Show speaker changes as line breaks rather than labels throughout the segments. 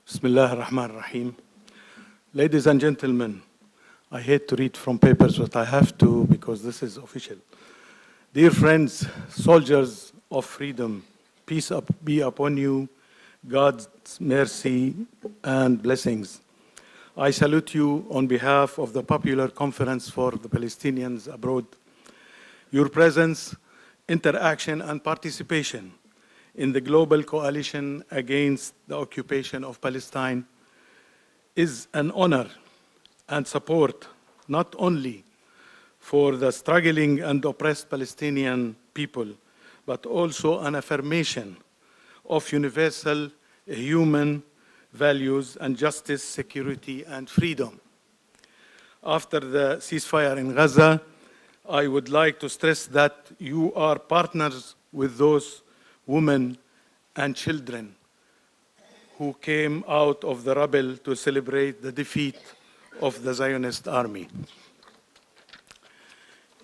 Bismillah ar-Rahman ar-Rahim. Ladies and gentlemen, I hate to read from papers, but I have to because this is official. Dear friends, soldiers of freedom, peace be upon you, God's mercy and blessings. I salute you on behalf of the Popular Conference for the Palestinians Abroad. Your presence, interaction, and participation in the global coalition against the occupation of Palestine is an honor and support not only for the struggling and oppressed Palestinian people, but also an affirmation of universal human values and justice, security, and freedom. After the ceasefire in Gaza, I would like to stress that you are partners with those women and children who came out of the rubble to celebrate the defeat of the Zionist army.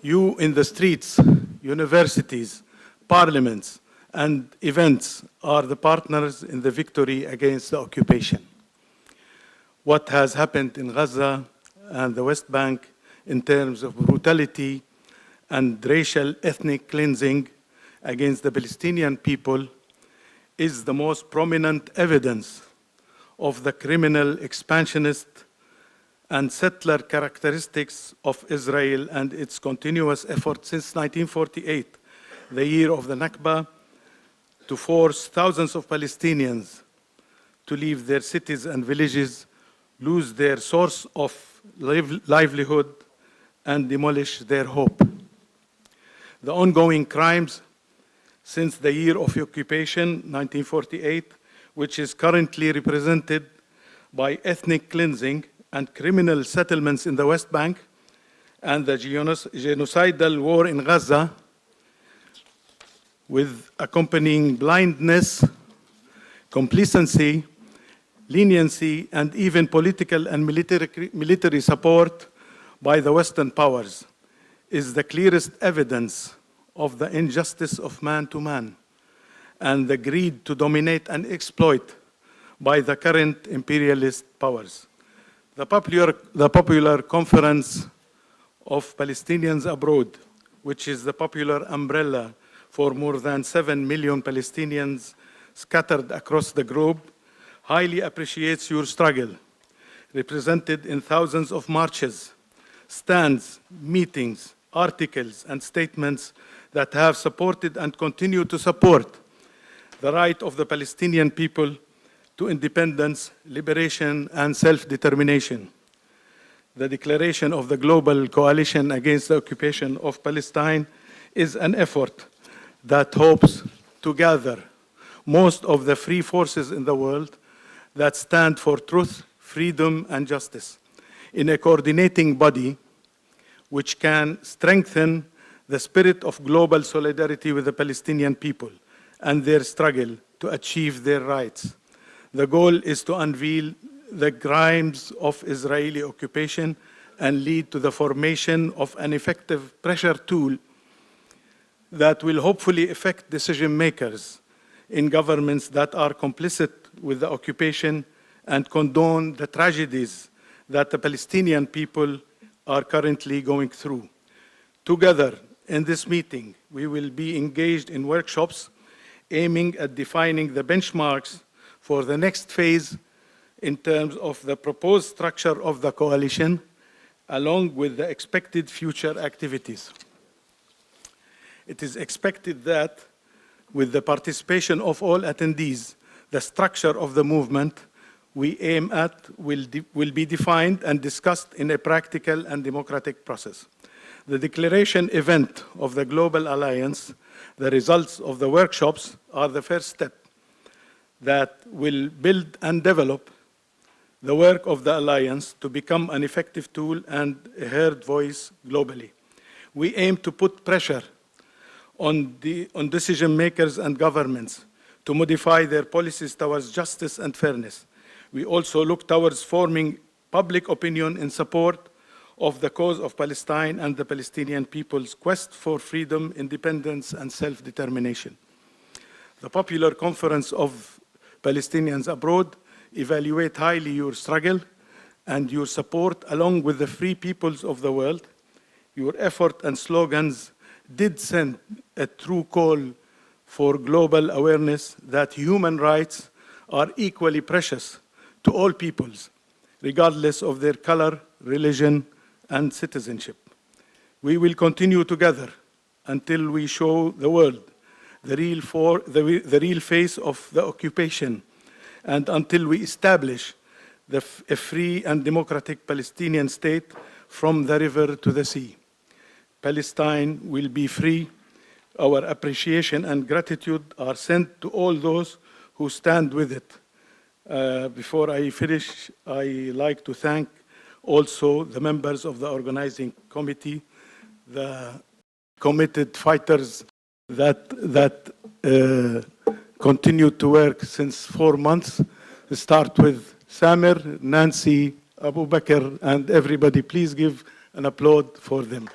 You in the streets, universities, parliaments, and events are the partners in the victory against the occupation. What has happened in Gaza and the West Bank in terms of brutality and racial ethnic cleansing against the Palestinian people is the most prominent evidence of the criminal, expansionist, and settler characteristics of Israel and its continuous effort since 1948, the year of the Nakba, to force thousands of Palestinians to leave their cities and villages, lose their source of livelihood, and demolish their hope. The ongoing crimes since the year of occupation, 1948, which is currently represented by ethnic cleansing and criminal settlements in the West Bank, and the genocidal war in Gaza, with accompanying blindness, complacency, leniency, and even political and military support by the Western powers, is the clearest evidence of the injustice of man to man and the greed to dominate and exploit by the current imperialist powers. The Popular Conference of Palestinians Abroad, which is the popular umbrella for more than 7 million Palestinians scattered across the globe, highly appreciates your struggle, represented in thousands of marches, stands, meetings, articles, and statements that have supported and continue to support the right of the Palestinian people to independence, liberation, and self-determination. The declaration of the Global Coalition Against the Occupation of Palestine is an effort that hopes to gather most of the free forces in the world that stand for truth, freedom, and justice in a coordinating body which can strengthen the spirit of global solidarity with the Palestinian people and their struggle to achieve their rights. The goal is to unveil the crimes of Israeli occupation and lead to the formation of an effective pressure tool that will hopefully affect decision makers in governments that are complicit with the occupation and condone the tragedies that the Palestinian people are currently going through. Together, in this meeting, we will be engaged in workshops aiming at defining the benchmarks for the next phase in terms of the proposed structure of the coalition, along with the expected future activities. It is expected that, with the participation of all attendees, the structure of the movement we aim at will be defined and discussed in a practical and democratic process. The declaration event of the Global Alliance, the results of the workshops, are the first step that will build and develop the work of the Alliance to become an effective tool and a heard voice globally. We aim to put pressure on decision makers and governments to modify their policies towards justice and fairness. We also look towards forming public opinion in support of the cause of Palestine and the Palestinian people's quest for freedom, independence, and self-determination. The Popular Conference of Palestinians Abroad evaluate highly your struggle and your support along with the free peoples of the world. Your effort and slogans did send a true call for global awareness that human rights are equally precious to all peoples, regardless of their color, religion, and citizenship. We will continue together until we show the world the real face of the occupation, and until we establish a free and democratic Palestinian state from the river to the sea. Palestine will be free. Our appreciation and gratitude are sent to all those who stand with it. Before I finish, I like to thank also the members of the organizing committee, the committed fighters that continued to work since 4 months. Start with Samir, Nancy, Abu Bakr, and everybody. Please give an applaud for them.